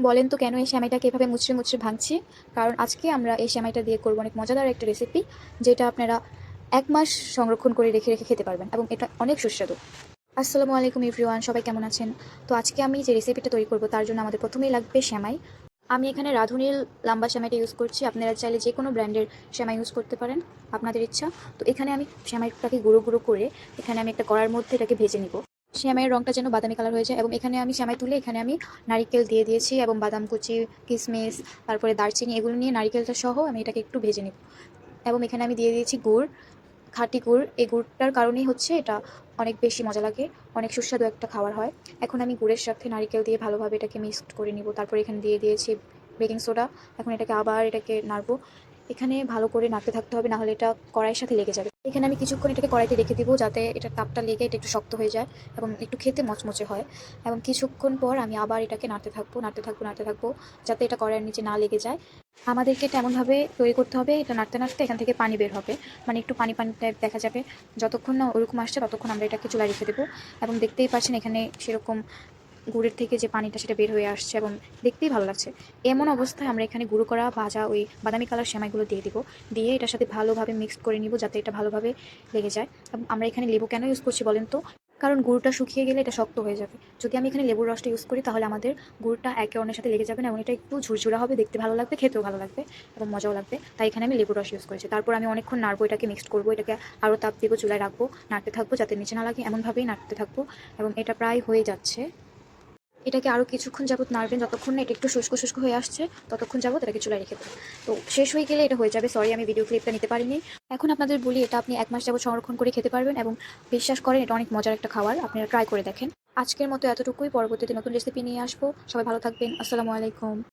বলেন তো কেন এই সেমাইটাকে এভাবে মুচড়ে মুচড়ে ভাঙছি? কারণ আজকে আমরা এই সেমাইটা দিয়ে করবো অনেক মজাদার একটা রেসিপি, যেটা আপনারা ১ মাস সংরক্ষণ করে রেখে রেখে খেতে পারবেন এবং এটা অনেক সুস্বাদু। আসসালামু আলাইকুম এভরিওয়ান, সবাই কেমন আছেন? তো আজকে আমি যে রেসিপিটা তৈরি করব তার জন্য আমাদের প্রথমেই লাগবে সেমাই। আমি এখানে রাঁধুনির লম্বা সেমাইটা ইউজ করছি। আপনারা চাইলে যে কোনো ব্র্যান্ডের সেমাই ইউজ করতে পারেন, আপনাদের ইচ্ছা। তো এখানে আমি সেমাইটাকে গুঁড়ো গুঁড়ো করে এখানে আমি একটা কড়ার মধ্যে এটাকে ভেজে নিব। সেমাইয়ের রংটা যেন বাদামি কালার হয়ে যায়, এবং এখানে আমি সেমাই তুলে এখানে আমি নারিকেল দিয়ে দিয়েছি এবং বাদাম কুচি, কিশমিশ, তারপরে দারচিনি, এগুলো নিয়ে নারিকেলটা সহ আমি এটাকে একটু ভেজে নিব। এবং এখানে আমি দিয়ে দিয়েছি গুড়, খাঁটি গুড়। এই গুড়টার কারণেই হচ্ছে এটা অনেক বেশি মজা লাগে, অনেক সুস্বাদু একটা খাবার হয়। এখন আমি গুড়ের সাথে নারিকেল দিয়ে ভালোভাবে এটাকে মিক্সড করে নিব। তারপর এখানে দিয়ে দিয়েছি বেকিং সোডা। এখন এটাকে নাড়বো। এখানে ভালো করে নাড়তে থাকতে হবে, নাহলে এটা কড়াইয়ের সাথে লেগে যাবে। এখানে আমি কিছুক্ষণ এটাকে কড়াইতে রেখে দিব, যাতে এটা তাপটা লেগে এটা একটু শক্ত হয়ে যায় এবং একটু খেতে মচমচে হয়। এবং কিছুক্ষণ পর আমি আবার এটাকে নাড়তে থাকবো, যাতে এটা কড়াইয়ের নিচে না লেগে যায়। আমাদেরকে এটা এমনভাবে তৈরি করতে হবে, এটা নাড়তে নাড়তে এখান থেকে পানি বের হবে, মানে একটু পানি পানি টাইপ দেখা যাবে। যতক্ষণ না ওরকম আসছে ততক্ষণ আমরা এটাকে চুলায় রেখে দেবো। এবং দেখতেই পাচ্ছেন এখানে সেরকম গুড়ের থেকে যে পানিটা সেটা বের হয়ে আসছে এবং দেখতেই ভালো লাগছে। এমন অবস্থায় আমরা এখানে গুঁড়ো করা ভাজা ওই বাদামি কালার সেমাইগুলো দিয়ে দিব। দিয়ে এটার সাথে ভালোভাবে মিক্সড করে নিব, যাতে এটা ভালোভাবে লেগে যায়। এবং আমরা এখানে লেবু কেন ইউজ করছি বলেন তো? কারণ গুড়টা শুকিয়ে গেলে এটা শক্ত হয়ে যাবে। যদি আমি এখানে লেবুর রসটা ইউজ করি তাহলে আমাদের গুড়টা একে অন্যের সাথে লেগে যাবে না, এবং এটা একটু ঝুরঝুরা হবে, দেখতে ভালো লাগবে, খেতেও ভালো লাগবে এবং মজাও লাগবে। তাই এখানে আমি লেবুর রস ইউজ করেছি। তারপর আমি অনেকক্ষণ নাড়বো, এটাকে মিক্সড করবো, এটাকে আরও তাপ দিব, চুলায় রাখবো, নাড়তে থাকবো যাতে নিচে না লাগে, এমনভাবেই নাড়তে থাকবো। এবং এটা প্রায় হয়ে যাচ্ছে। এটাকে আরও কিছুক্ষণ যাবত নাড়বেন, যতক্ষণ না এটা একটু শুষ্ক শুষ্ক হয়ে আসছে ততক্ষণ যাবত এটাকে চুলায় রেখে দেবেন। তো শেষ হয়ে গেলে এটা হয়ে যাবে। সরি, আমি ভিডিও ক্লিপটা নিতে পারিনি। এখন আপনাদের বলি, এটা আপনি ১ মাস যাবত সংরক্ষণ করে খেতে পারবেন এবং বিশ্বাস করেন এটা অনেক মজার একটা খাবার। আপনারা ট্রাই করে দেখেন। আজকের মতো এতটুকুই। পরবর্তীতে নতুন রেসিপি নিয়ে আসবো। সবাই ভালো থাকবেন। আসসালামু আলাইকুম।